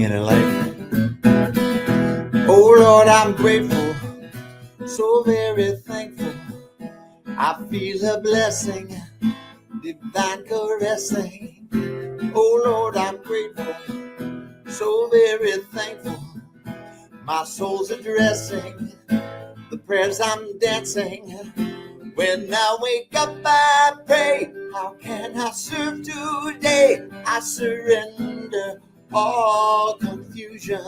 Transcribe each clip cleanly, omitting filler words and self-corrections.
inner light. Oh Lord, I'm grateful, so very thankful. I feel a blessing, divine caressing. Oh Lord, I'm grateful, so very thankful. My soul's addressing the prayers I'm dancing. When I wake up, I pray, how can I serve today? I surrender all confusion.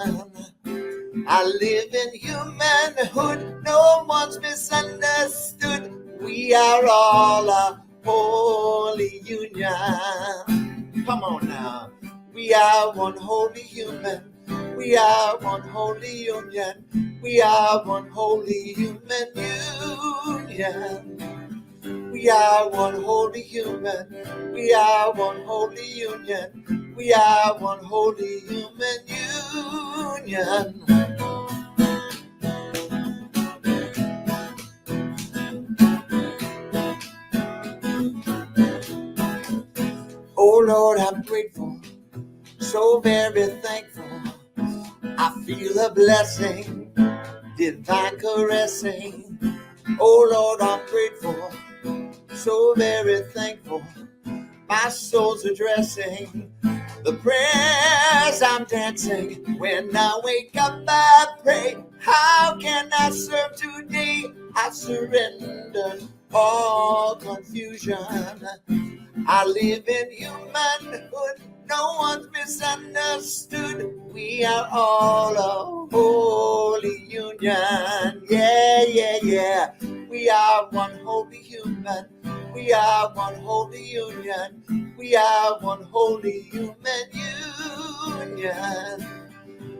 I live in humanhood, no one's misunderstood. We are all a holy union. Come on now. We are one holy human. We are one holy union. We are one holy human union. We are one holy human. We are one holy union. We are one holy human union. Oh Lord, I'm grateful, so very thankful. I feel a blessing, divine caressing. Oh Lord, I'm grateful, so very thankful. My soul's addressing the prayers I'm dancing. When I wake up, I pray, how can I serve today? I surrender all confusion. I live in humanhood, no one's misunderstood. We are all a holy union. Yeah, yeah, yeah. We are one holy human. We are one holy union. We are one holy human union.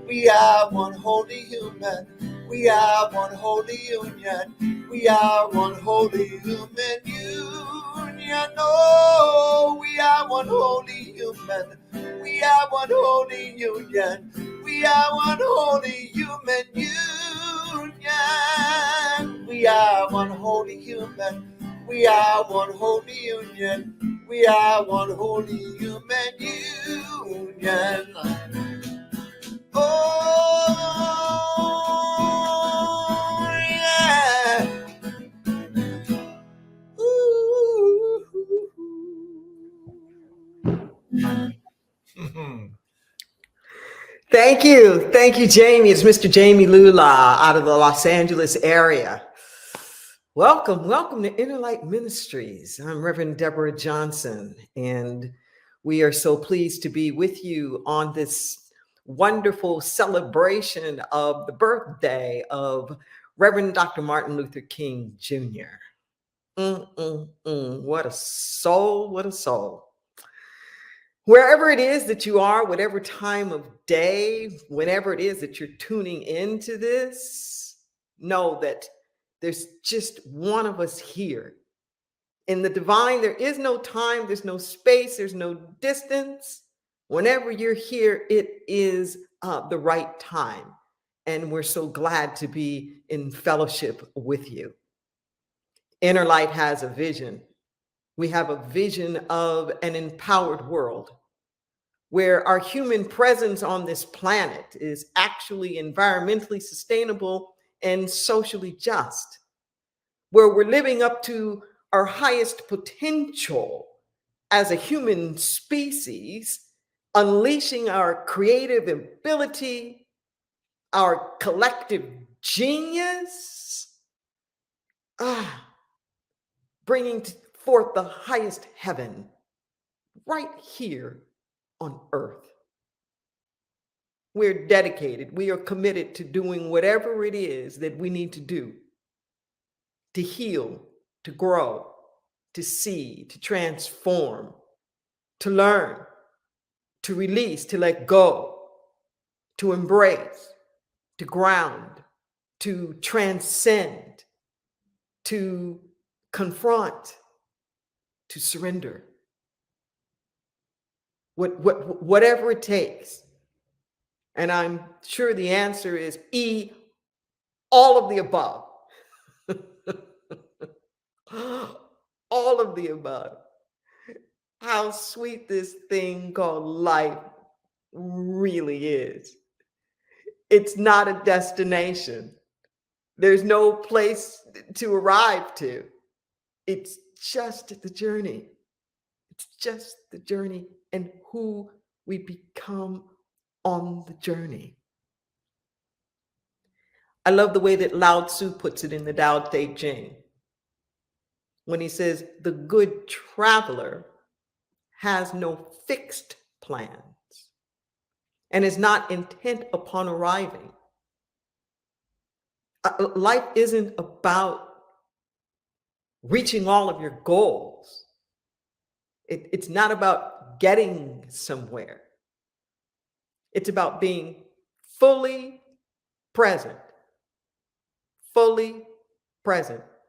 We are one holy human. We are one holy union. We are one holy human union. Oh, we are one holy human. We are one holy union. We are one holy human union. We are one holy human. We are one holy union. We are one holy human union. Oh, yeah. Ooh. Thank you. Thank you, Jamie. It's Mr. Jamie Lula out of the Los Angeles area. Welcome to Inner Light Ministries. I'm Reverend Deborah Johnson, and we are so pleased to be with you on this wonderful celebration of the birthday of Reverend Dr. Martin Luther King Jr. What a soul, what a soul. Wherever it is that you are, whatever time of day, whenever it is that you're tuning into this, know that there's just one of us here. In the divine, there is no time, there's no space, there's no distance. Whenever you're here, it is the right time. And we're so glad to be in fellowship with you. Inner Light has a vision. We have a vision of an empowered world, where our human presence on this planet is actually environmentally sustainable and socially just, where we're living up to our highest potential as a human species, unleashing our creative ability, our collective genius, bringing forth the highest heaven right here on earth. We're dedicated. We are committed to doing whatever it is that we need to do to heal, to grow, to see, to transform, to learn, to release, to let go, to embrace, to ground, to transcend, to confront, to surrender. Whatever it takes. And I'm sure the answer is E, all of the above. All of the above. How sweet this thing called life really is. It's not a destination. There's no place to arrive to. It's just the journey. It's just the journey and who we become on the journey. I love the way that Lao Tzu puts it in the Tao Te Ching when he says, the good traveler has no fixed plans and is not intent upon arriving. Life isn't about reaching all of your goals. It's not about getting somewhere. It's about being fully present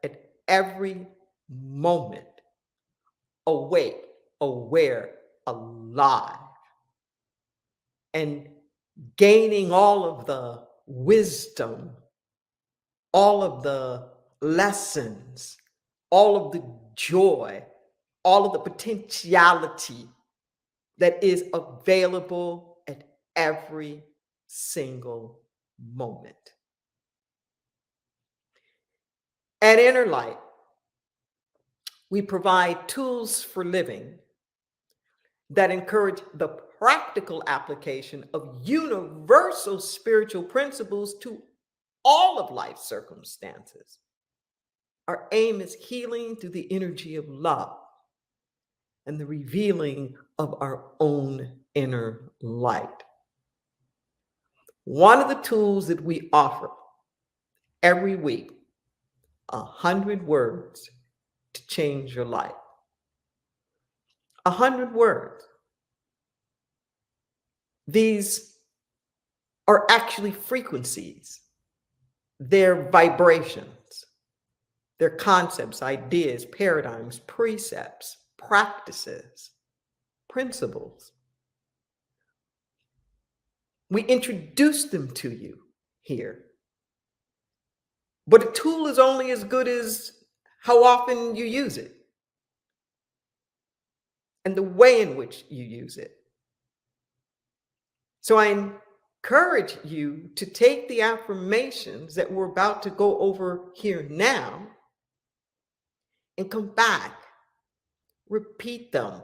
at every moment, awake, aware, alive, and gaining all of the wisdom, all of the lessons, all of the joy, all of the potentiality that is available at every single moment. At Inner Light, we provide tools for living that encourage the practical application of universal spiritual principles to all of life's circumstances. Our aim is healing through the energy of love and the revealing of our own inner light. One of the tools that we offer every week, 100 words to change your life. 100 words. These are actually frequencies. They're vibrations. They're concepts, ideas, paradigms, precepts, practices, principles. We introduce them to you here. But a tool is only as good as how often you use it and the way in which you use it. So I encourage you to take the affirmations that we're about to go over here now and come back, repeat them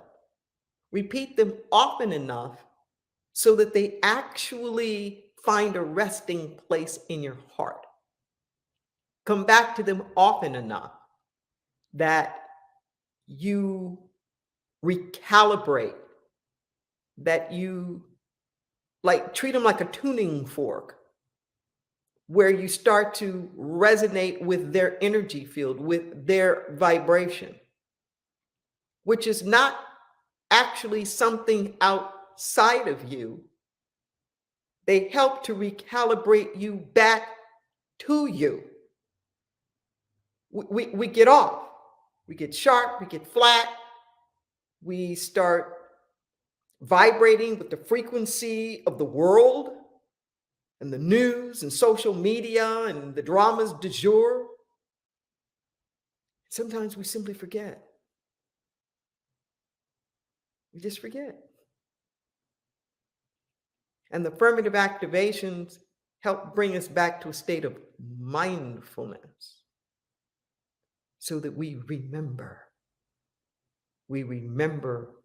often enough so that they actually find a resting place in your heart. Come back to them often enough that you recalibrate, that you treat them like a tuning fork, where you start to resonate with their energy field, with their vibration, which is not actually something outside of you. They help to recalibrate you back to you. We get off, we get sharp, we get flat, we start vibrating with the frequency of the world and the news and social media and the dramas du jour. Sometimes we simply forget. We just forget. And the affirmative activations help bring us back to a state of mindfulness so that we remember. We remember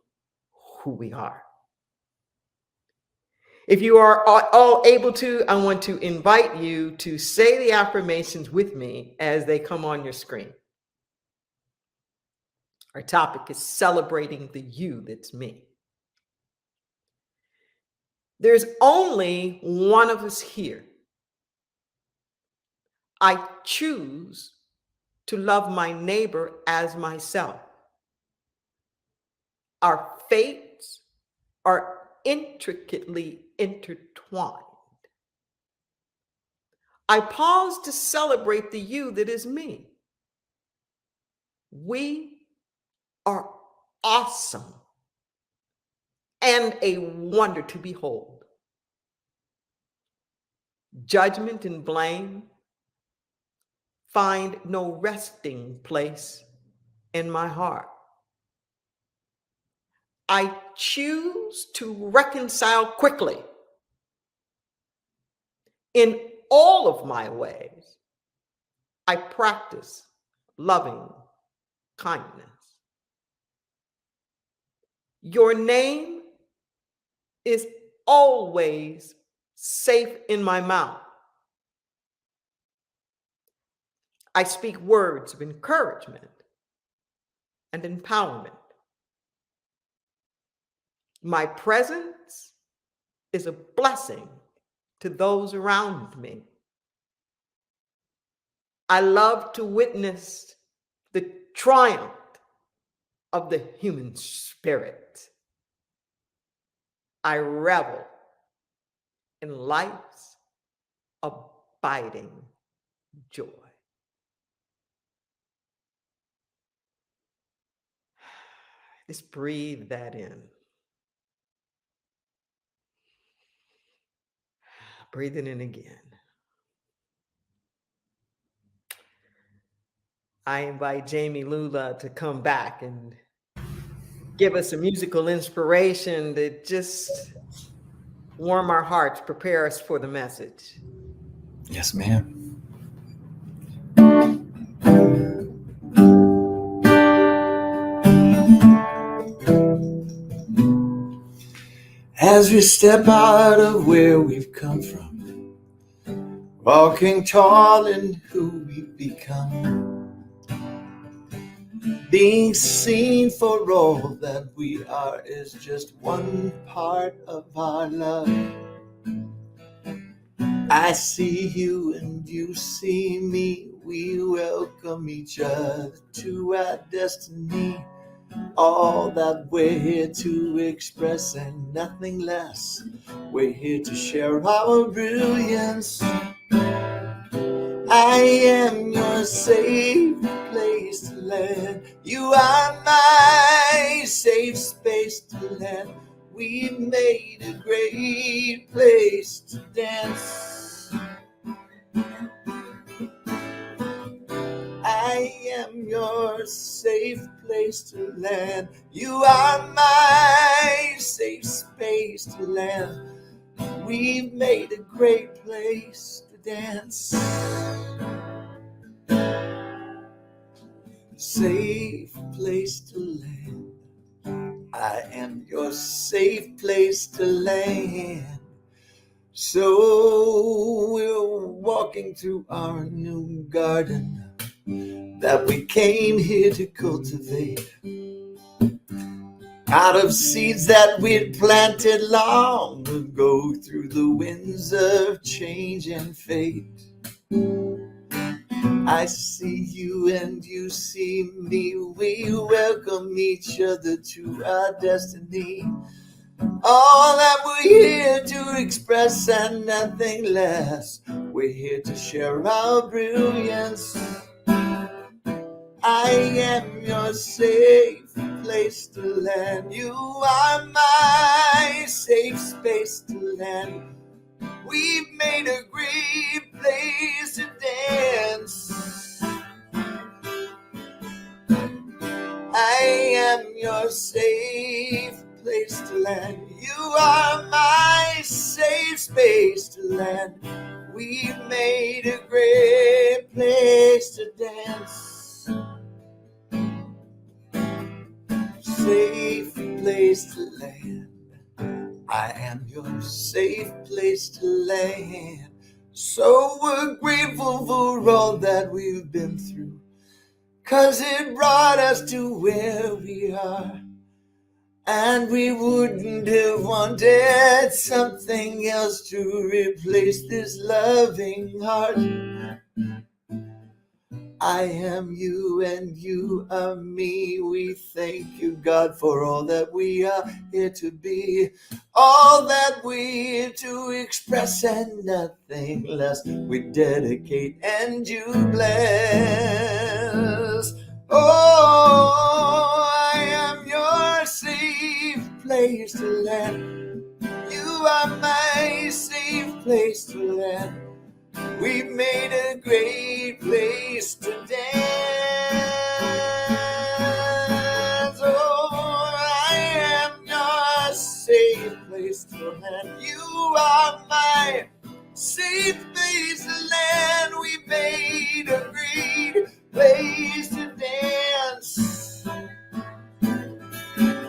who we are. If you are all able to, I want to invite you to say the affirmations with me as they come on your screen. Our topic is celebrating the you that's me. There's only one of us here. I choose to love my neighbor as myself. Our fates are intricately intertwined. I pause to celebrate the you that is me. We are awesome and a wonder to behold. Judgment and blame find no resting place in my heart. I choose to reconcile quickly. In all of my ways, I practice loving kindness. Your name is always safe in my mouth. I speak words of encouragement and empowerment. My presence is a blessing to those around me. I love to witness the triumph of the human spirit. I revel in life's abiding joy. Just breathe that in. Breathe it in again. I invite Jamie Lula to come back and give us a musical inspiration to just warm our hearts, prepare us for the message. Yes, ma'am. As we step out of where we've come from, walking tall in who we've become, being seen for all that we are is just one part of our love. I see you and you see me. We welcome each other to our destiny. All that we're here to express and nothing less. We're here to share our brilliance. I am your safe place to land. You are my safe space to land. We've made a great place to dance. I am your safe place to land. You are my safe space to land. We've made a great place to dance. Safe place to land. I am your safe place to land. So we're walking through our new garden that we came here to cultivate, out of seeds that we'd planted long ago through the winds of change and fate. I see you and you see me. We welcome each other to our destiny. All that we're here to express and nothing less. We're here to share our brilliance. I am your safe place to land. You are my safe space to land. We've made a great place to dance. I am your safe place to land. You are my safe space to land. We've made a great place to dance. Safe place to land. I am your safe place to land. So we're grateful for all that we've been through, 'cause it brought us to where we are. And we wouldn't have wanted something else to replace this loving heart. I am you and you are me. We thank you, God, for all that we are here to be. All that we're to express and nothing less. We dedicate and you bless. Oh, I am your safe place to land. You are my safe place to land. We've made a great place to dance. Oh, I am are my safe place to land. We made a great place to dance.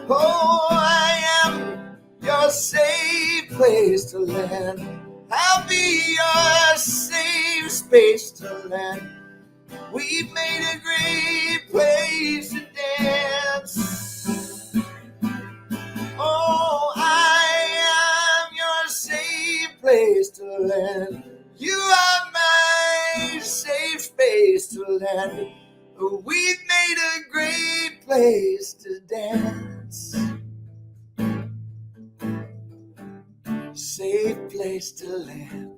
Oh, I am your safe place to land. I'll be your safe space to land. We've made a great place to dance. Oh, I am your safe place to land. You are my safe space to land. We've made a great place to dance. Safe place to land.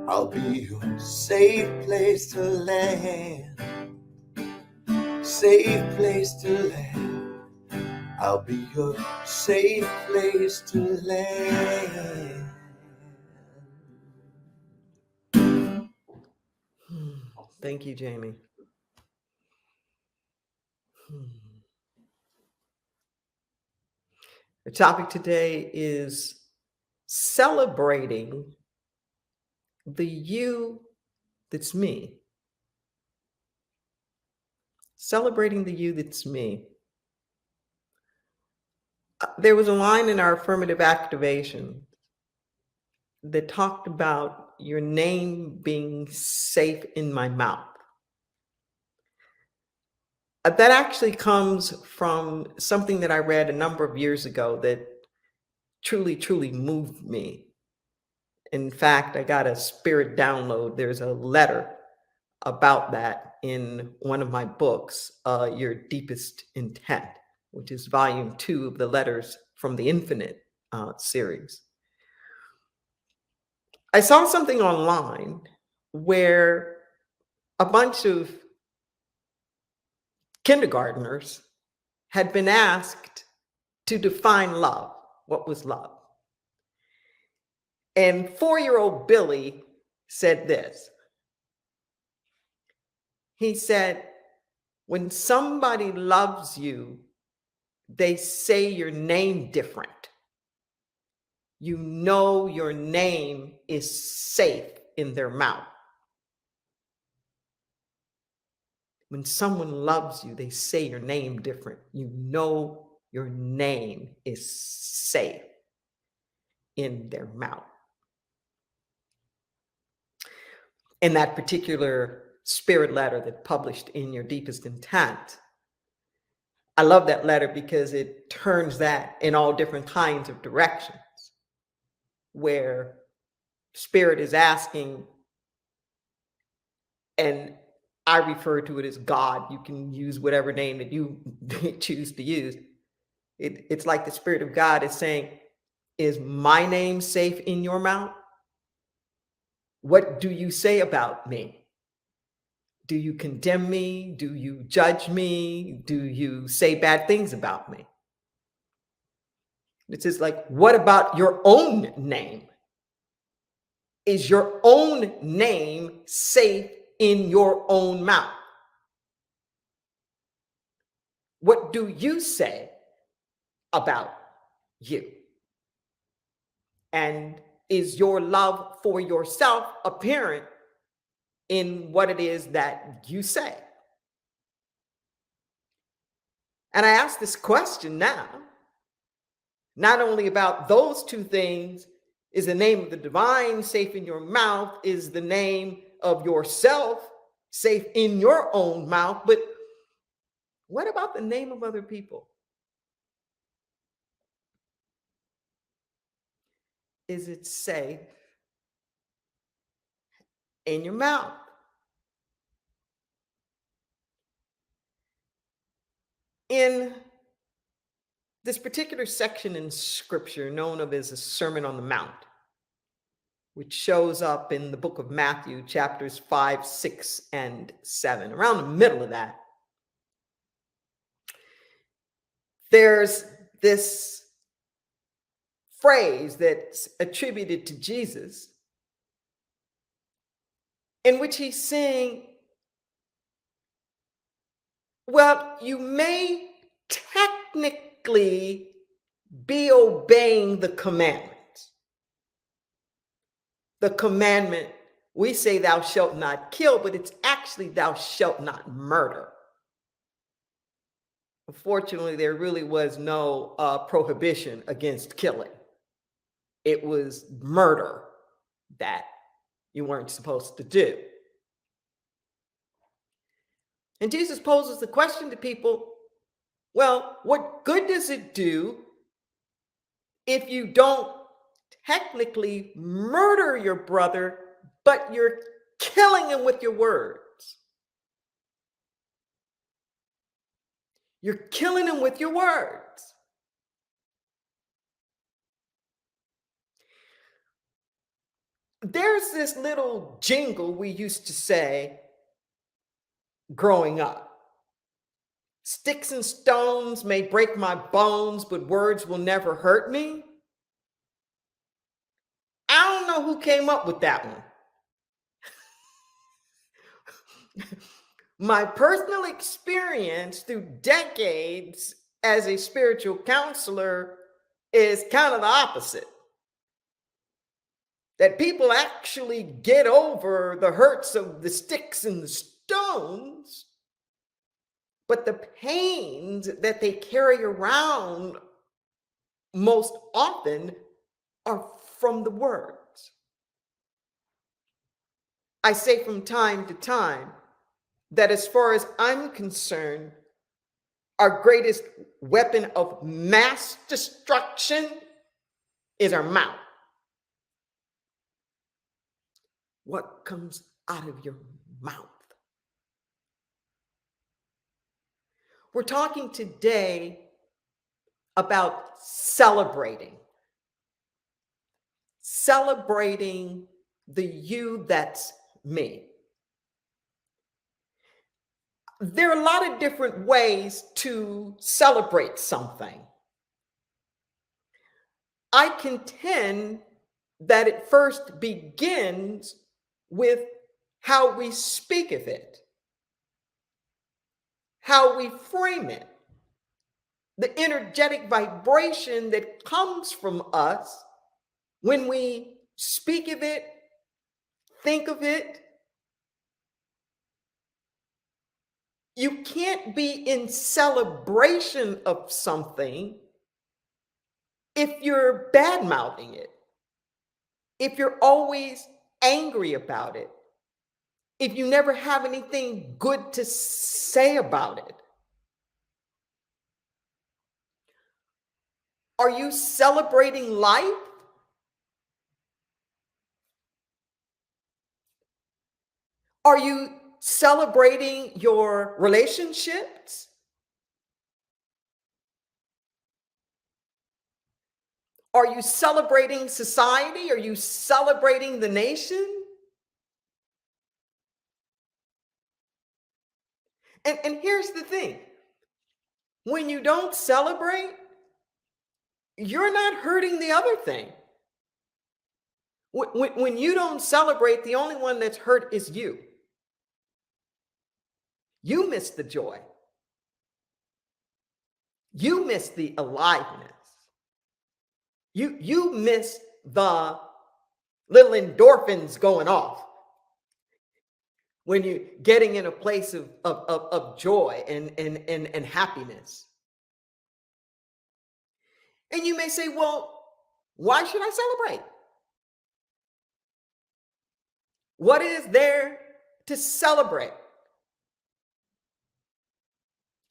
I'll be your safe place to land. Safe place to land. I'll be your safe place to land. Thank you, Jamie. The topic today is celebrating the you that's me. Celebrating the you that's me. There was a line in our affirmative activation that talked about your name being safe in my mouth. That actually comes from something that I read a number of years ago that truly, truly moved me. In fact, I got a spirit download. There's a letter about that in one of my books, Your Deepest Intent, which is volume 2 of the Letters from the Infinite series. I saw something online where a bunch of kindergartners had been asked to define love. What was love? And 4-year-old Billy said this. He said, when somebody loves you, they say your name different. You know your name is safe in their mouth. When someone loves you, they say your name different. You know your name is safe in their mouth. In that particular spirit letter that published in Your Deepest Intent, I love that letter because it turns that in all different kinds of directions, where spirit is asking, and I refer to it as God. You can use whatever name that you choose to use. It's like the Spirit of God is saying, is my name safe in your mouth? What do you say about me? Do you condemn me? Do you judge me? Do you say bad things about me? It says, like, what about your own name? Is your own name safe in your own mouth? What do you say about you? And is your love for yourself apparent in what it is that you say? And I ask this question now, not only about those two things, is the name of the divine safe in your mouth, is the name of yourself safe in your own mouth, but what about the name of other people? Is it safe in your mouth? In this particular section in scripture known of as a Sermon on the Mount, which shows up in the book of Matthew, chapters 5, 6, and 7, around the middle of that, there's this phrase that's attributed to Jesus in which he's saying, well, you may technically be obeying the commandments. the commandment, we say thou shalt not kill, but it's actually thou shalt not murder. Unfortunately, there really was no prohibition against killing. It was murder that you weren't supposed to do. And Jesus poses the question to people, well, what good does it do if you don't technically murder your brother, but you're killing him with your words? You're killing him with your words. There's this little jingle we used to say growing up. Sticks and stones may break my bones, but words will never hurt me. I don't know who came up with that one. My personal experience through decades as a spiritual counselor is kind of the opposite. That people actually get over the hurts of the sticks and the stones, but the pains that they carry around most often are from the words. I say from time to time that as far as I'm concerned, our greatest weapon of mass destruction is our mouth. What comes out of your mouth? We're talking today about celebrating the you that's me. There are a lot of different ways to celebrate something. I contend that it first begins with how we speak of it, how we frame it, the energetic vibration that comes from us when we speak of it, think of it. You can't be in celebration of something if you're bad-mouthing it, if you're always angry about it, if you never have anything good to say about it. Are you celebrating life? Are you celebrating your relationships? Are you celebrating society? Are you celebrating the nation? And here's the thing. When you don't celebrate, you're not hurting the other thing. When you don't celebrate, the only one that's hurt is you. You miss the joy. You miss the aliveness. You miss the little endorphins going off when you're getting in a place of joy and happiness. And you may say, well, why should I celebrate? What is there to celebrate?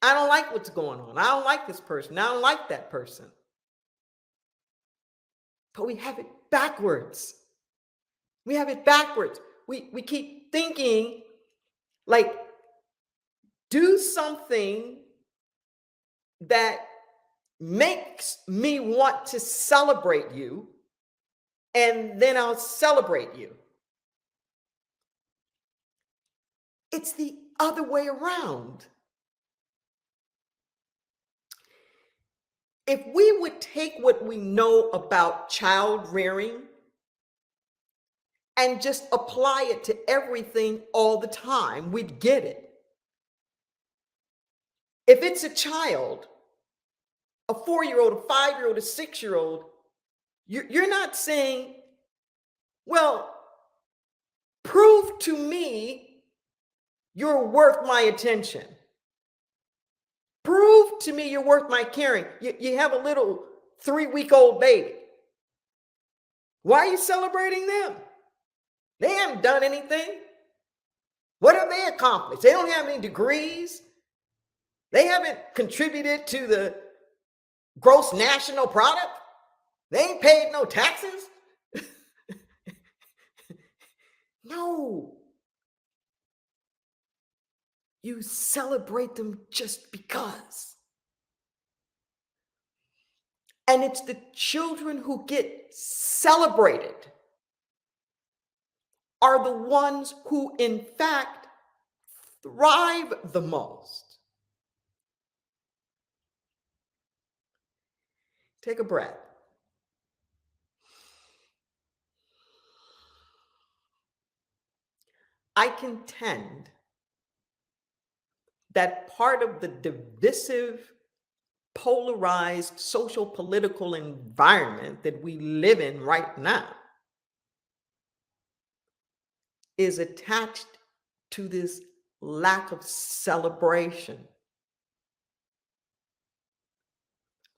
I don't like what's going on. I don't like this person. I don't like that person. But we have it backwards. We have it backwards. We keep thinking like, do something that makes me want to celebrate you, and then I'll celebrate you. It's the other way around. If we would take what we know about child rearing and just apply it to everything all the time, we'd get it. If it's a child, a 4-year-old, a 5-year-old, a 6-year-old, you're not saying, well, Prove to me you're worth my attention. Prove to me you're worth my caring. You have a little 3-week-old baby. Why are you celebrating them? They haven't done anything. What have they accomplished? They don't have any degrees. They haven't contributed to the gross national product. They ain't paid no taxes. No. You celebrate them just because. And it's the children who get celebrated are the ones who, in fact, thrive the most. Take a breath. I contend that part of the divisive, polarized social political environment that we live in right now is attached to this lack of celebration,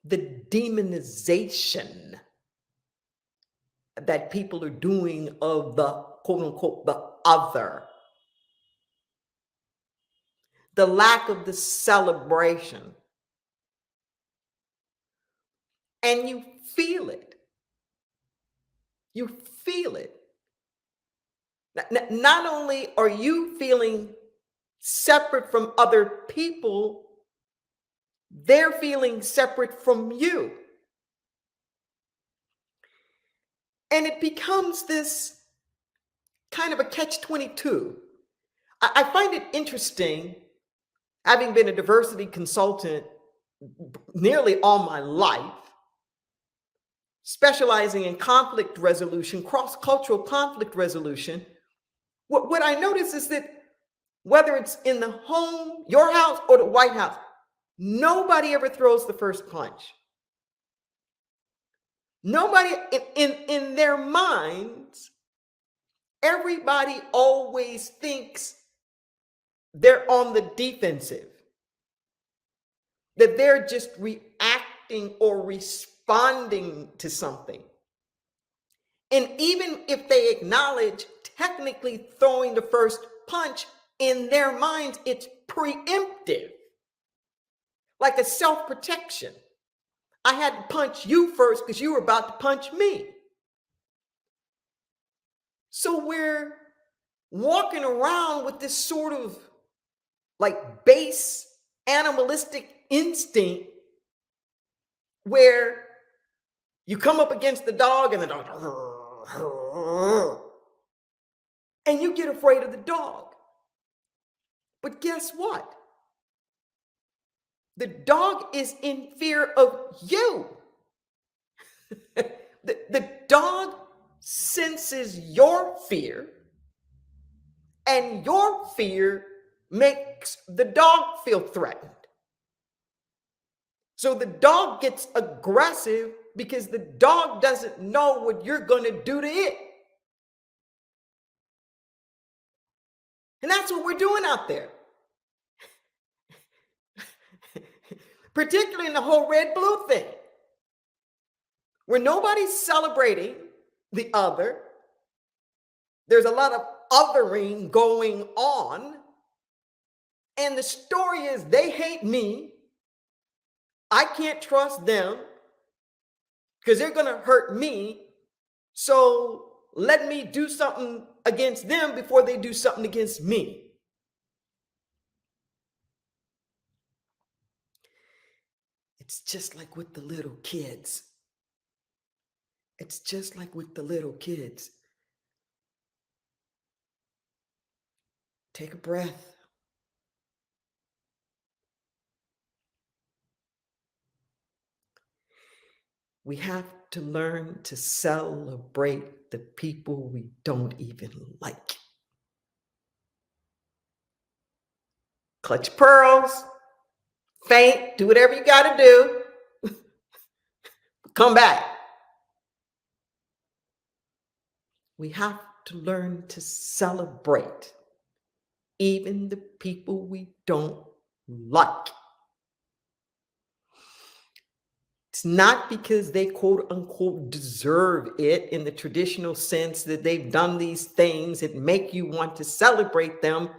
the demonization that people are doing of the quote unquote the other, the lack of the celebration. And you feel it. You feel it. Not only are you feeling separate from other people, they're feeling separate from you. And it becomes this kind of a catch-22. I find it interesting, having been a diversity consultant nearly all my life, specializing in conflict resolution, cross-cultural conflict resolution. What I notice is that whether it's in the home, your house, or the White House, nobody ever throws the first punch. Nobody, in their minds, everybody always thinks they're on the defensive, that they're just reacting or responding to something. And even if they acknowledge technically throwing the first punch, in their minds, it's preemptive, like a self-protection. I had to punch you first because you were about to punch me. So we're walking around with this sort of like base animalistic instinct where you come up against the dog and the dog, and you get afraid of the dog. But guess what? The dog is in fear of you. The dog senses your fear, and your fear makes the dog feel threatened. So the dog gets aggressive because the dog doesn't know what you're going to do to it. And that's what we're doing out there. Particularly in the whole red-blue thing, where nobody's celebrating the other. There's a lot of othering going on. And the story is they hate me. I can't trust them because they're going to hurt me. So let me do something against them before they do something against me. It's just like with the little kids. It's just like with the little kids. Take a breath. We have to learn to celebrate the people we don't even like. Clutch your pearls, faint, do whatever you got to do. Come back. We have to learn to celebrate even the people we don't like. It's not because they quote unquote deserve it in the traditional sense that they've done these things that make you want to celebrate them.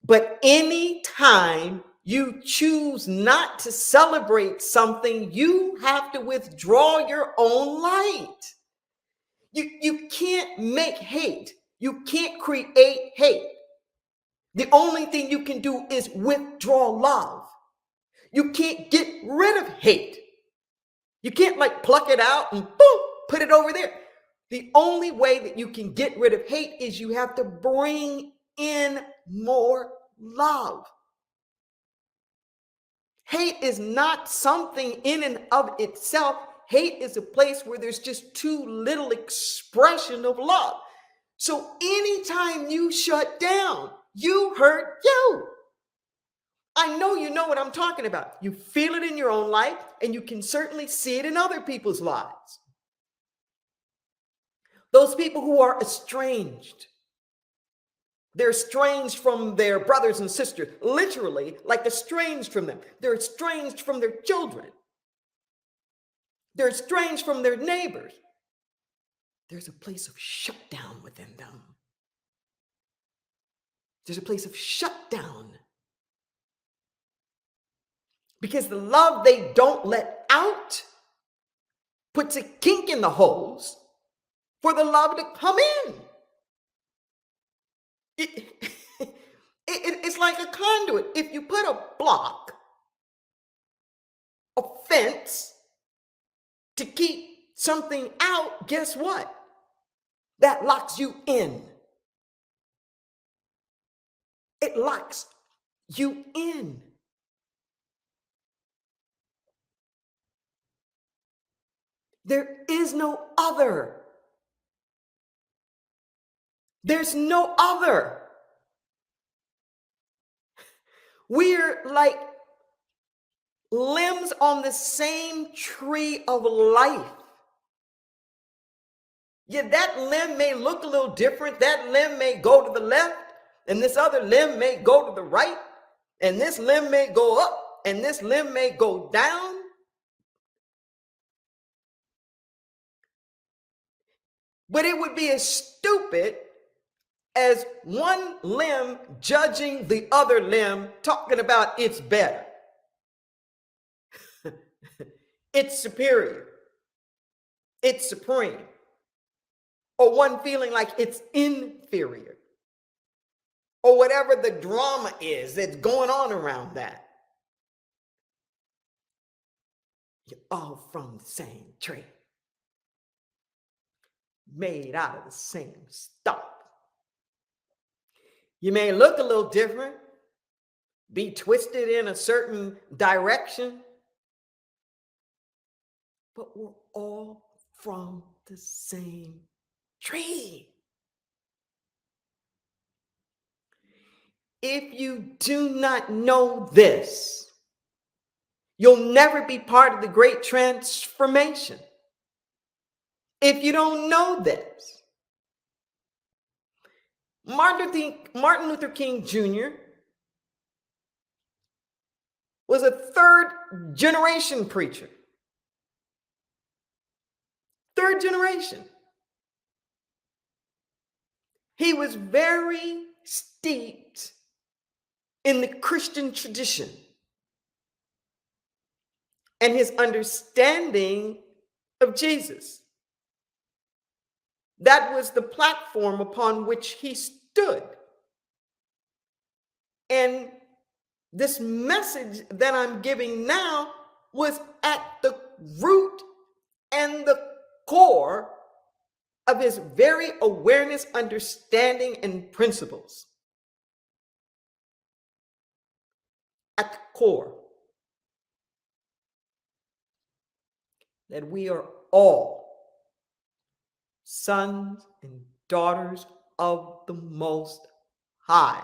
But anytime you choose not to celebrate something, you have to withdraw your own light. You can't make hate. You can't create hate. The only thing you can do is withdraw love. You can't get rid of hate. You can't like pluck it out and boom, put it over there. The only way that you can get rid of hate is you have to bring in more love. Hate is not something in and of itself. Hate is a place where there's just too little expression of love. So anytime you shut down, you hurt you. I know you know what I'm talking about. You feel it in your own life, and you can certainly see it in other people's lives. Those people who are estranged. They're estranged from their brothers and sisters, literally, like estranged from them. They're estranged from their children. They're estranged from their neighbors. There's a place of shutdown within them. There's a place of shutdown. Because the love they don't let out puts a kink in the hose for the love to come in. It's like a conduit. If you put a block, a fence, to keep something out, guess what? That locks you in. It locks you in. There is no other. There's no other. We're like limbs on the same tree of life. Yeah, that limb may look a little different. That limb may go to the left, and this other limb may go to the right, and this limb may go up, and this limb may go down. But it would be as stupid as one limb judging the other limb, talking about it's better. It's superior. It's supreme. Or one feeling like it's inferior. Or whatever the drama is that's going on around that. You're all from the same tree. Made out of the same stuff. You may look a little different, be twisted in a certain direction, but we're all from the same tree. If you do not know this, you'll never be part of the great transformation. If you don't know this, Martin Luther King Jr. was a third generation preacher. Third generation. He was very steeped in the Christian tradition and his understanding of Jesus. That was the platform upon which he stood. And this message that I'm giving now was at the root and the core of his very awareness, understanding, and principles. At the core, that we are all sons and daughters of the Most High.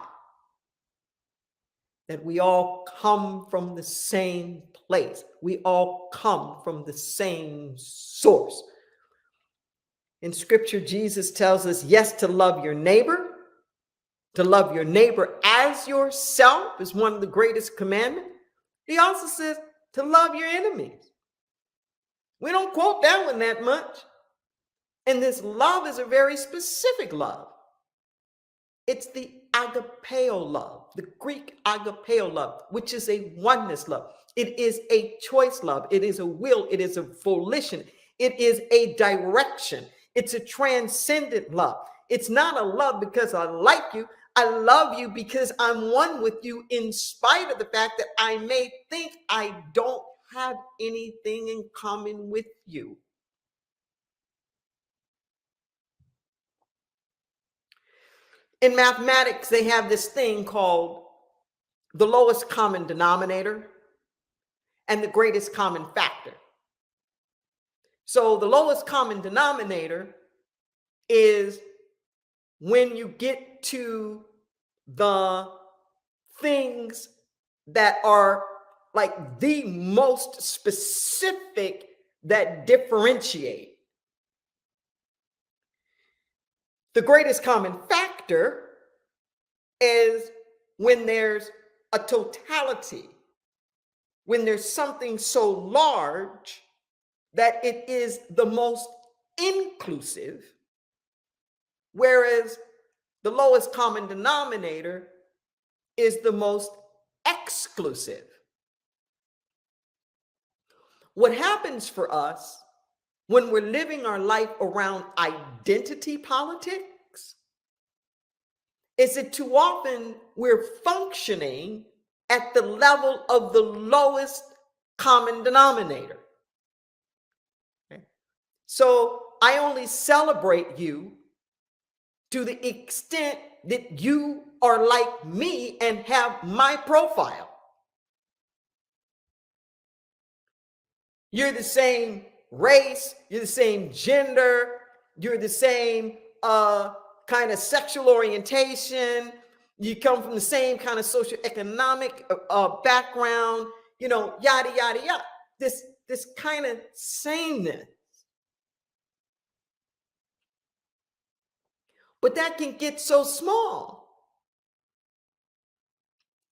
That we all come from the same place. We all come from the same source. In scripture, Jesus tells us, yes, to love your neighbor. To love your neighbor as yourself is one of the greatest commandments. He also says to love your enemies. We don't quote that one that much. And this love is a very specific love. It's the agapeo love, the Greek agapeo love, which is a oneness love. It is a choice love. It is a will. It is a volition. It is a direction. It's a transcendent love. It's not a love because I like you. I love you because I'm one with you in spite of the fact that I may think I don't have anything in common with you. In mathematics, they have this thing called the lowest common denominator and the greatest common factor. So the lowest common denominator is when you get to the things that are like the most specific that differentiate. The greatest common factor is when there's a totality, when there's something so large that it is the most inclusive, whereas the lowest common denominator is the most exclusive. What happens for us when we're living our life around identity politics is that too often we're functioning at the level of the lowest common denominator. Okay? So I only celebrate you to the extent that you are like me and have my profile. You're the same race, you're the same gender, you're the same kind of sexual orientation, you come from the same kind of socioeconomic background, you know, yada, yada, yada. This kind of sameness. But that can get so small.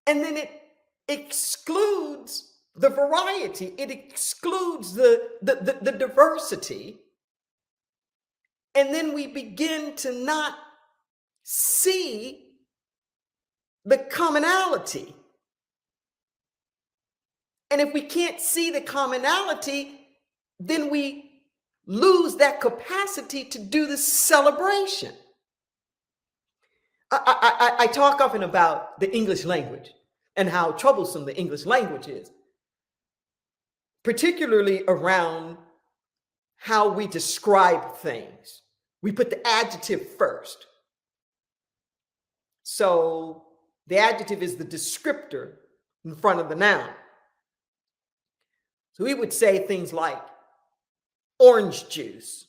And then it excludes the variety. It excludes the diversity. And then we begin to not see the commonality. And if we can't see the commonality, then we lose that capacity to do the celebration. I talk often about the English language and how troublesome the English language is, particularly around how we describe things. We put the adjective first. So the adjective is the descriptor in front of the noun. So we would say things like orange juice,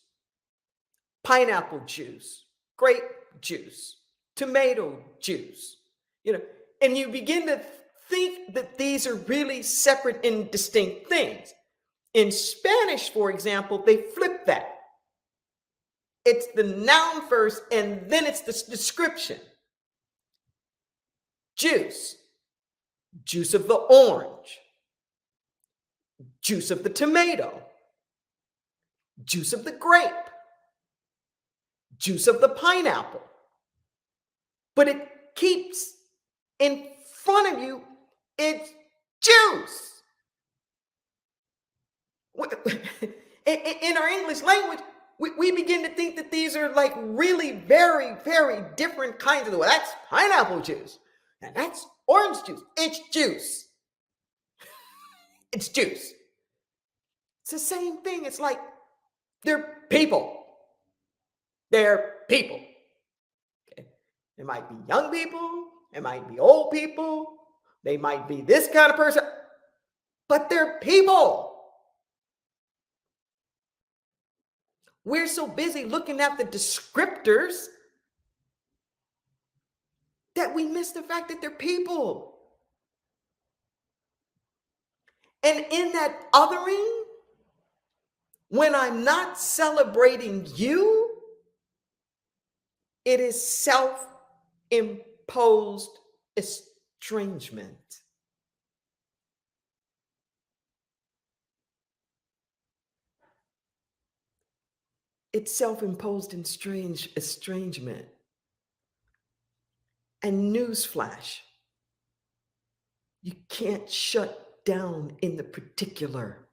pineapple juice, grape juice, tomato juice, you know, and you begin to think that these are really separate and distinct things. In Spanish, for example, they flip that. It's the noun first, and then it's the description. Juice, juice of the orange, juice of the tomato, juice of the grape, juice of the pineapple. But it keeps in front of you, it's juice. In our English language, we begin to think that these are like really very, very different kinds of, well, that's pineapple juice, and that's orange juice. It's juice. It's juice. It's the same thing. It's like they're people. They're people. Okay. It might be young people. It might be old people. They might be this kind of person, but they're people. We're so busy looking at the descriptors that we miss the fact that they're people. And in that othering, when I'm not celebrating you, It is self-imposed estrangement. It's self-imposed estrangement. And newsflash, you can't shut down in the particular.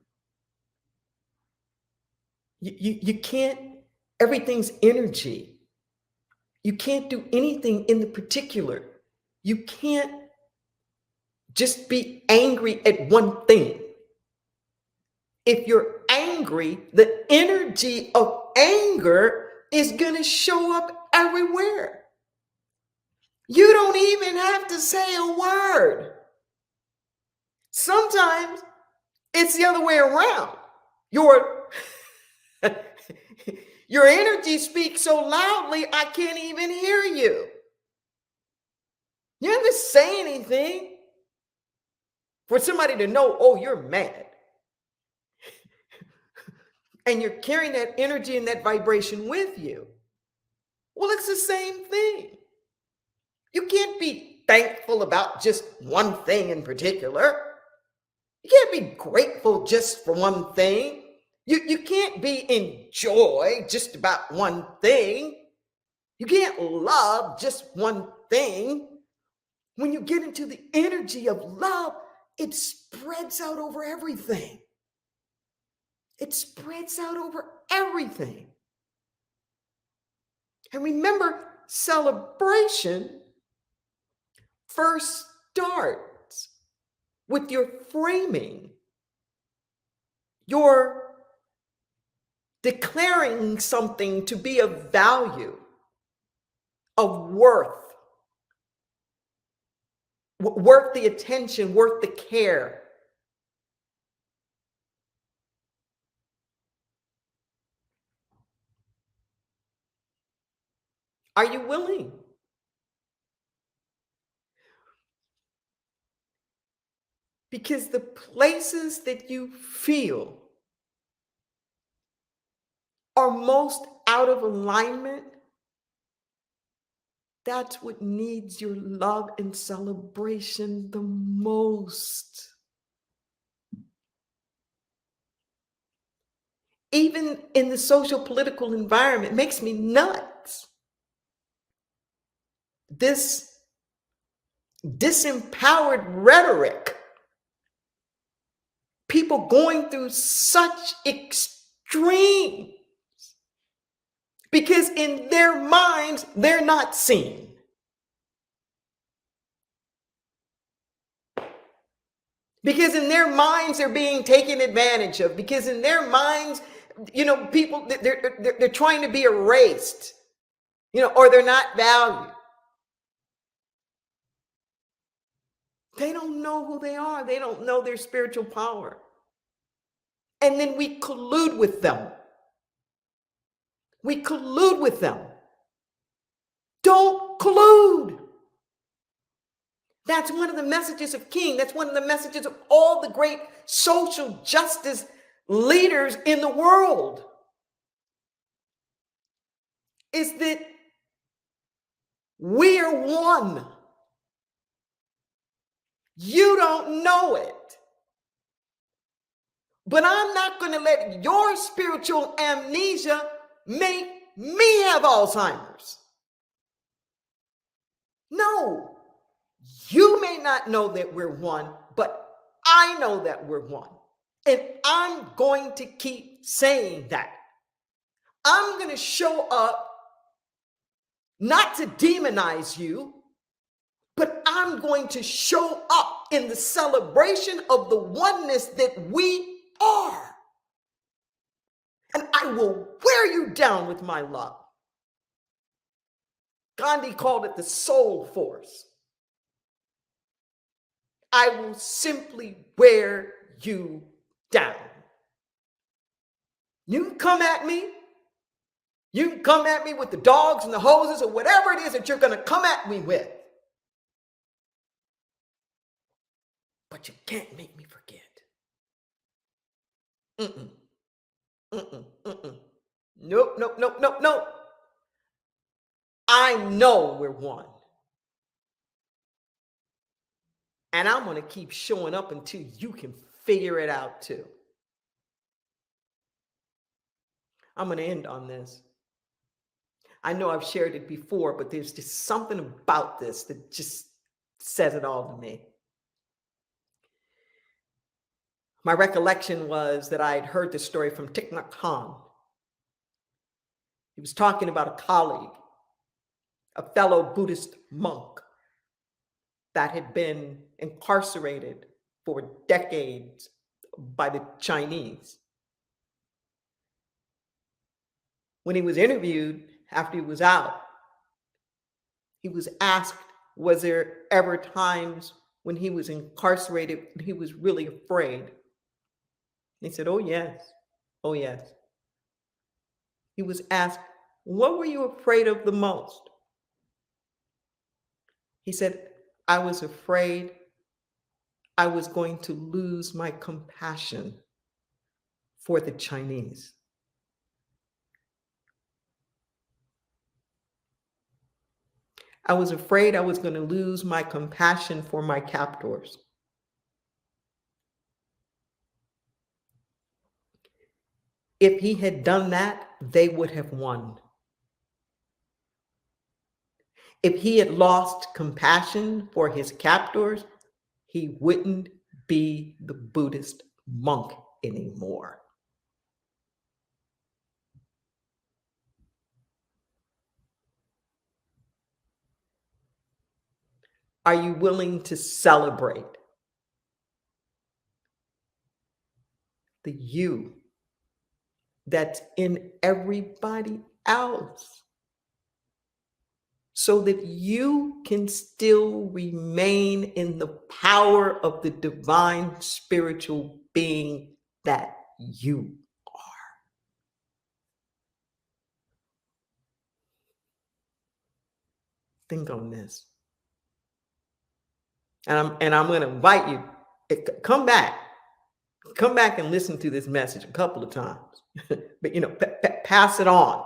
You can't, everything's energy. You can't do anything in the particular. You can't just be angry at one thing. If you're angry, the energy of anger is going to show up everywhere. You don't even have to say a word. Sometimes it's the other way around. Your energy speaks so loudly, I can't even hear you. You don't have to say anything for somebody to know, oh, you're mad. And you're carrying that energy and that vibration with you. Well, it's the same thing. You can't be thankful about just one thing in particular. You can't be grateful just for one thing. You can't be in joy just about one thing. You can't love just one thing. When you get into the energy of love, it spreads out over everything. It spreads out over everything. And remember, celebration first starts with your framing, your declaring something to be of value, of worth the attention, worth the care. Are you willing? Because the places that you feel are most out of alignment, that's what needs your love and celebration the most. Even in the social political environment, it makes me nuts. This disempowered rhetoric, people going through such extremes because in their minds, they're not seen. Because in their minds, they're being taken advantage of. Because in their minds, people, they're trying to be erased, or they're not valued. They don't know who they are. They don't know their spiritual power. And then we collude with them. We collude with them. Don't collude. That's one of the messages of King. That's one of the messages of all the great social justice leaders in the world. Is that we are one. You don't know it. But I'm not going to let your spiritual amnesia make me have Alzheimer's. No. You may not know that we're one, but I know that we're one. And I'm going to keep saying that. I'm going to show up not to demonize you, but I'm going to show up in the celebration of the oneness that we are. And I will wear you down with my love. Gandhi called it the soul force. I will simply wear you down. You can come at me. You can come at me with the dogs and the hoses or whatever it is that you're going to come at me with. But you can't make me forget. Nope. I know we're one. And I'm going to keep showing up until you can figure it out too. I'm going to end on this. I know I've shared it before, but there's just something about this that just says it all to me. My recollection was that I had heard this story from Thich Nhat Hanh. He was talking about a colleague, a fellow Buddhist monk that had been incarcerated for decades by the Chinese. When he was interviewed after he was out, he was asked, was there ever times when he was incarcerated and he was really afraid? He said, oh, yes. Oh, yes. He was asked, what were you afraid of the most? He said, I was afraid I was going to lose my compassion for the Chinese. I was afraid I was going to lose my compassion for my captors. If he had done that, they would have won. If he had lost compassion for his captors, he wouldn't be the Buddhist monk anymore. Are you willing to celebrate the you that's in everybody else so that you can still remain in the power of the divine spiritual being that you are? Think on this. And I'm going to invite you to come back and listen to this message a couple of times. But pass it on.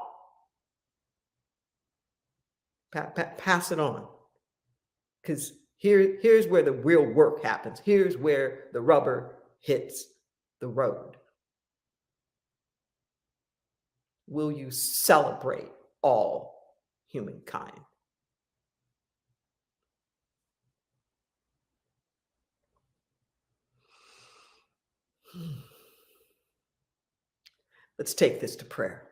Pass it on. Because here's where the real work happens. Here's where the rubber hits the road. Will you celebrate all humankind? Let's take this to prayer.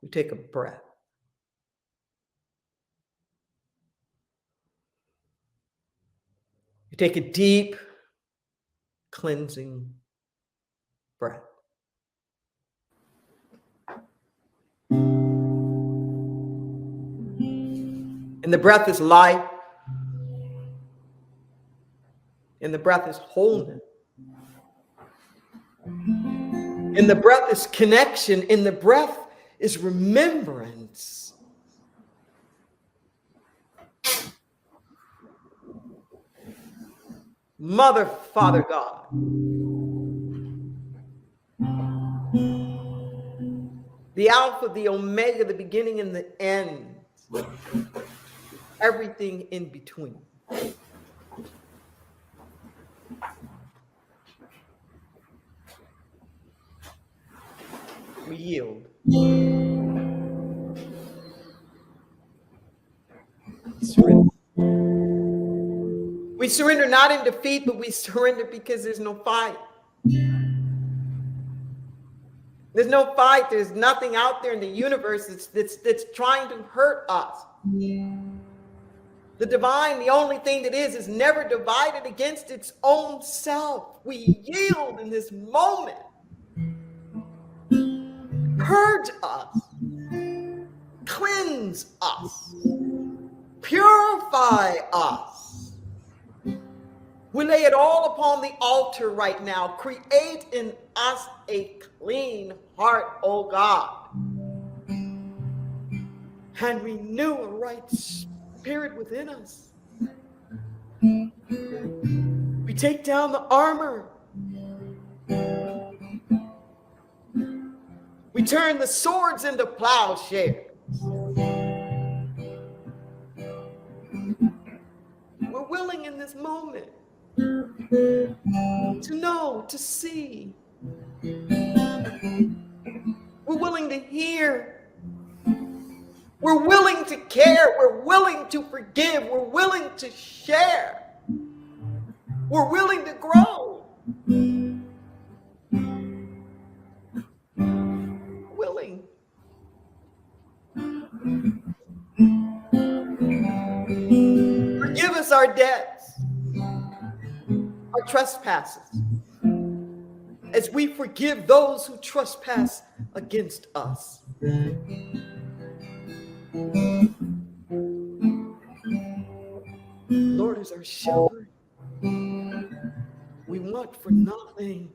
We take a breath. You take a deep, cleansing breath. And the breath is life. And the breath is wholeness. And the breath is connection. And the breath is remembrance. Mother, Father, God. The Alpha, the Omega, the beginning and the end. Everything in between. We yield. Surrender. We surrender not in defeat, but we surrender because there's no fight. There's no fight. There's nothing out there in the universe that's trying to hurt us. The divine, the only thing that is never divided against its own self. We yield in this moment. Purge us. Cleanse us. Purify us. We lay it all upon the altar right now. Create in us a clean heart, O God. And renew a right spirit within us. We take down the armor. We turn the swords into plowshares. We're willing in this moment to know, to see. We're willing to hear. We're willing to care. We're willing to forgive. We're willing to share. We're willing to grow. Willing. Forgive us our debts, our trespasses, as we forgive those who trespass against us. Lord is our shepherd. We want for nothing.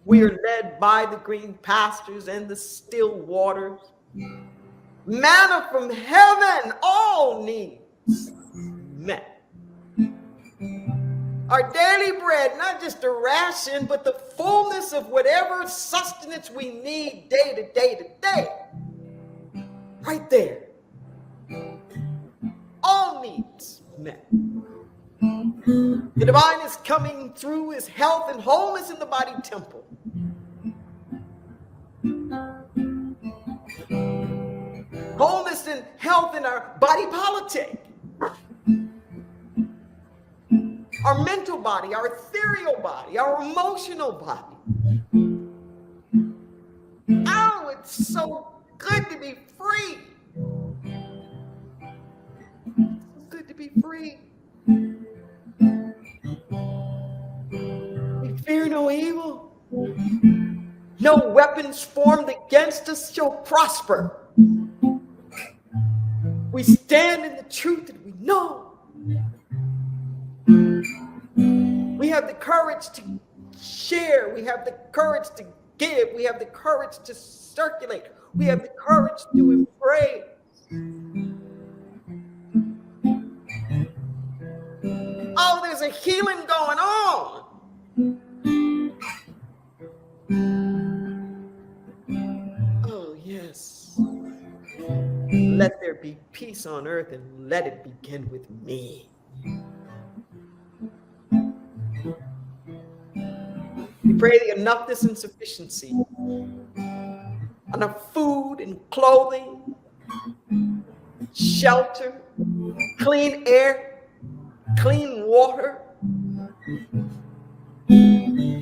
We are led by the green pastures and the still waters. Manna from heaven, all needs met. Our daily bread, not just a ration, but the fullness of whatever sustenance we need day to day to day. Right there. All needs met. The divine is coming through his health and wholeness in the body temple. Wholeness and health in our body politic. Our mental body, our ethereal body, our emotional body. Oh, it's so good to be free. It's good to be free. We fear no evil. No weapons formed against us shall prosper. We stand in the truth that we know. We have the courage to share. We have the courage to give. We have the courage to circulate. We have the courage to embrace. Oh, there's a healing going on. Oh, yes. Let there be peace on earth and let it begin with me. We pray the enoughness and sufficiency, enough food and clothing, shelter, clean air, clean water,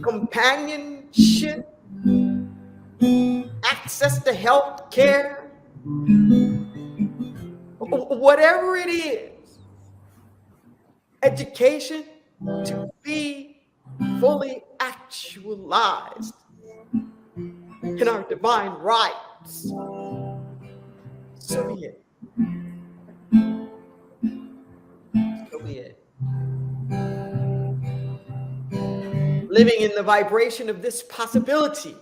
companionship, access to health care, whatever it is, education to be fully actualized in our divine rights. So be it. So be it. Living in the vibration of this possibility.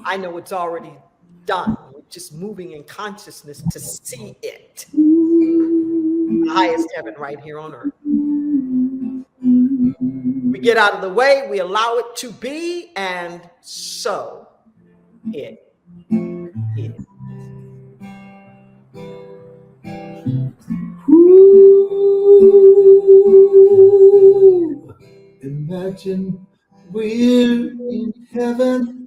I know it's already done. We're just moving in consciousness to see it. The highest heaven right here on earth. We get out of the way, we allow it to be, and so it is. Imagine we're in heaven.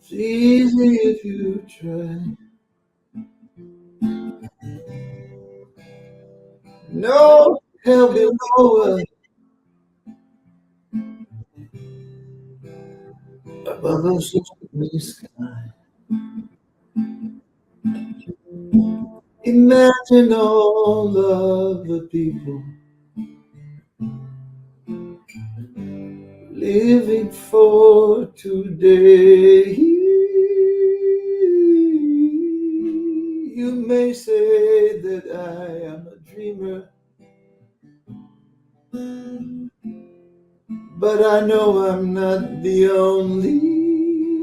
It's easy if you try. No hell below us. Above us is the blue sky. Imagine all of the people living for today. You may say that I am a dreamer, but I know I'm not the only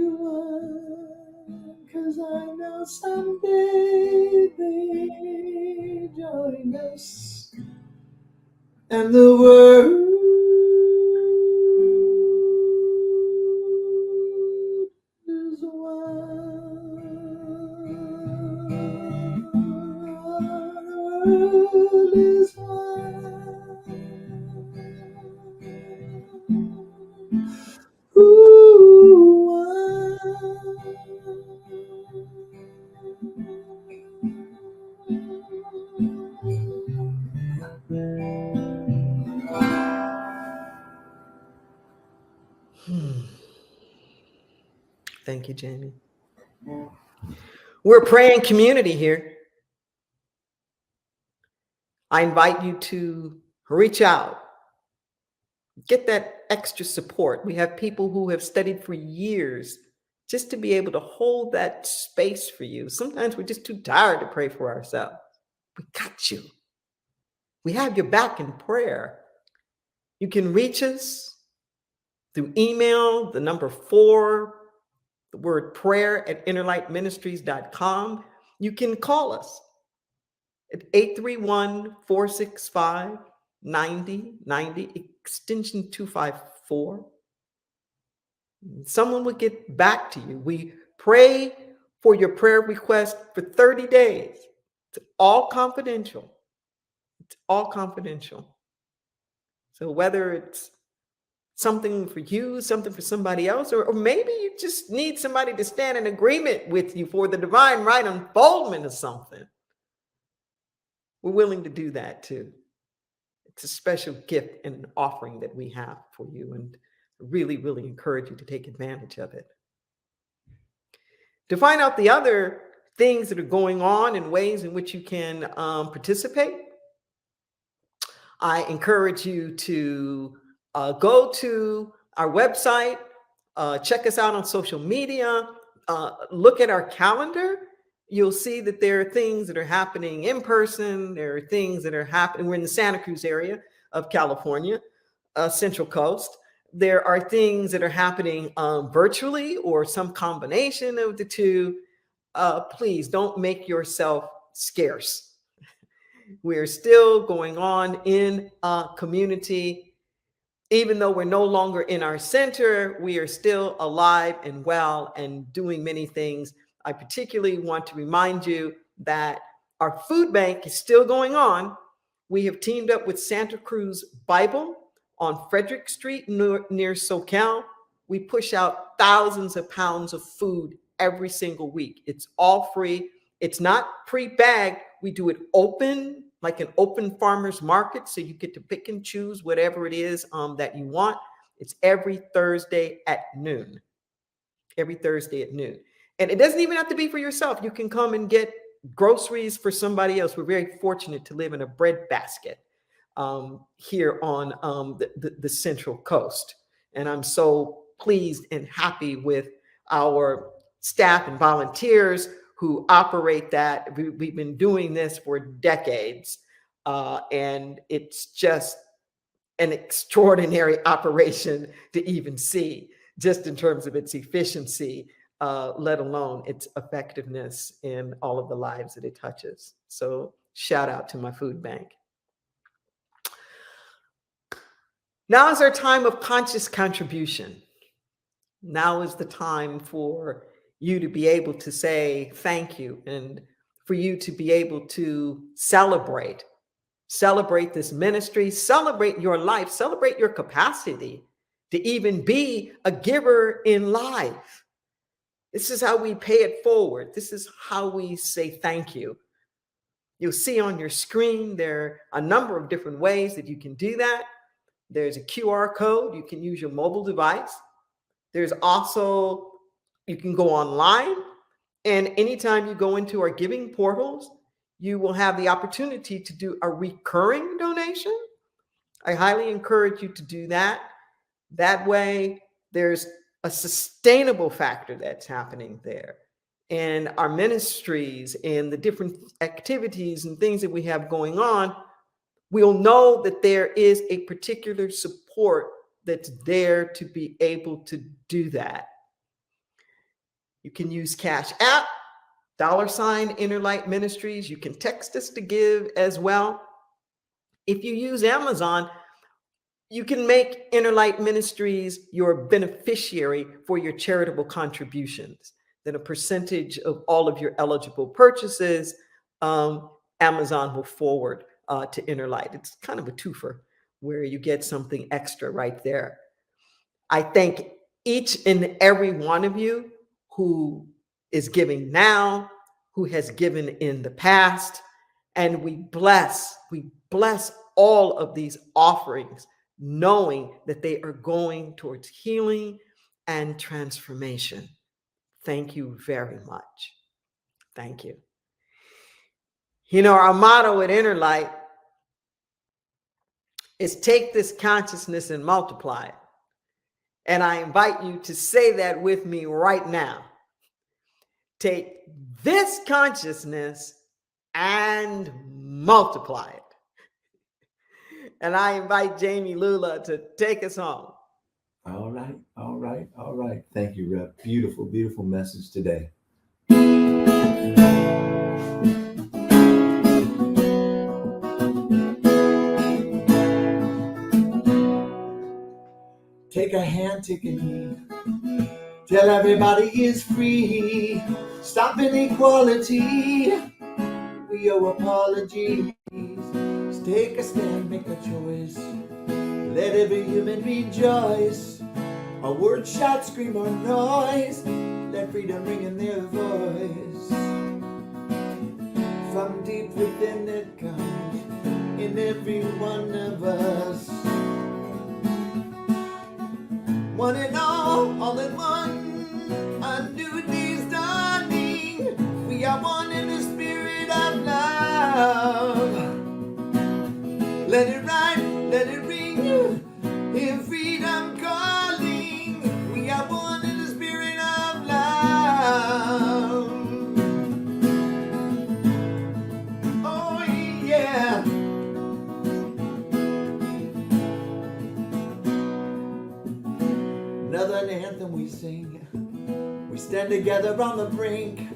one, 'cause I know someday they join us. and the world is wide. The world is wide. Ooh, Thank you, Jamie. We're a praying community here. I invite you to reach out, get that extra support. We have people who have studied for years just to be able to hold that space for you. Sometimes we're just too tired to pray for ourselves. We got you. We have your back in prayer. You can reach us through email, the number 4, the word prayer at innerlightministries.com. You can call us at 831-465-9090, extension 254. Someone will get back to you. We pray for your prayer request for 30 days. It's all confidential. It's all confidential. So whether it's something for you, something for somebody else, or maybe you just need somebody to stand in agreement with you for the divine right unfoldment of something, we're willing to do that too. It's a special gift and an offering that we have for you, and really, really encourage you to take advantage of it. To find out the other things that are going on and ways in which you can participate, I encourage you to go to our website, check us out on social media, look at our calendar. You'll see that there are things that are happening in person. There are things that are happening. We're in the Santa Cruz area of California, Central Coast. There are things that are happening virtually or some combination of the two. Please don't make yourself scarce. We're still going on in a community. Even though we're no longer in our center, we are still alive and well and doing many things. I particularly want to remind you that our food bank is still going on. We have teamed up with Santa Cruz Bible on Frederick Street near SoCal. We push out thousands of pounds of food every single week. It's all free. It's not pre-bagged. We do it open, like an open farmer's market. So you get to pick and choose whatever it is that you want. It's every Thursday at noon. Every Thursday at noon. And it doesn't even have to be for yourself. You can come and get groceries for somebody else. We're very fortunate to live in a bread basket here on the Central Coast. And I'm so pleased and happy with our staff and volunteers who operate that. We've been doing this for decades. And it's just an extraordinary operation to even see, just in terms of its efficiency, let alone its effectiveness in all of the lives that it touches. So shout out to my food bank. Now is our time of conscious contribution. Now is the time for you to be able to say thank you, and for you to be able to celebrate this ministry, celebrate your life, celebrate your capacity to even be a giver in life. This is how we pay it forward. This is how we say thank you. You'll see on your screen there are a number of different ways that you can do that. There's a QR code. You can use your mobile device. There's also, you can go online, and anytime you go into our giving portals, you will have the opportunity to do a recurring donation. I highly encourage you to do that. That way, there's a sustainable factor that's happening there. And our ministries and the different activities and things that we have going on, we'll know that there is a particular support that's there to be able to do that. You can use Cash App, $ Inner Light Ministries. You can text us to give as well. If you use Amazon, you can make Inner Light Ministries your beneficiary for your charitable contributions. Then a percentage of all of your eligible purchases, Amazon will forward to Inner Light. It's kind of a twofer where you get something extra right there. I thank each and every one of you who is giving now, who has given in the past, and we bless all of these offerings, knowing that they are going towards healing and transformation. Thank you very much. Thank you. You know, our motto at Inner Light is take this consciousness and multiply it. And I invite you to say that with me right now. Take this consciousness and multiply it. And I invite Jamie Lula to take us home. All right, all right, all right. Thank you, Rep. Beautiful, beautiful message today. Take a hand, take a knee. Tell everybody is free. Stop inequality. We owe apologies. Take a stand, make a choice. Let every human rejoice. A word, shout, scream, or noise. Let freedom ring in their voice. From deep within it comes in every one of us. One and all in one. A new day's dawning. We are one in the spirit of love. Let it ride, let it ring, in freedom calling. We are one in the spirit of love. Oh yeah. Another anthem we sing. We stand together on the brink.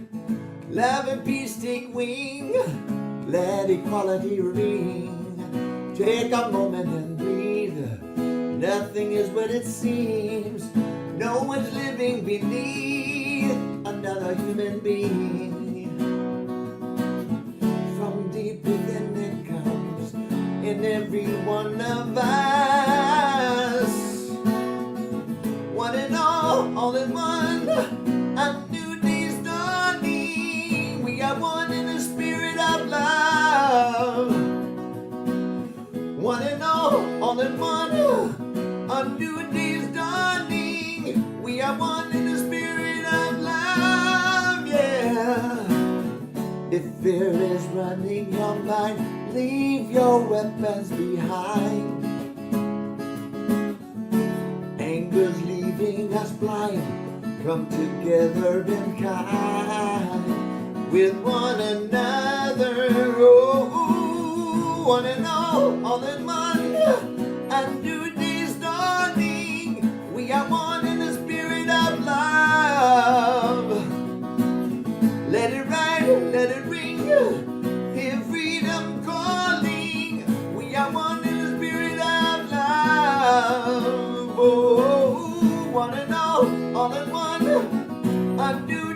Love and peace take wing. Let equality ring. Take a moment and breathe. Nothing is what it seems. No one's living beneath another human being. From deep within it comes in every one of us. One and all in one. A new day's dawning. We are one in the spirit of love. One and all in one, a new day's dawning. We are one in the spirit of love, yeah. If fear is running your mind, leave your weapons behind. Anger's leaving us blind. Come together in kind with one another. Oh, one and all in one, a new day's dawning. We are one in the spirit of love. Let it ride, let it ring, in freedom calling. We are one in the spirit of love. Oh, one and all in one, a new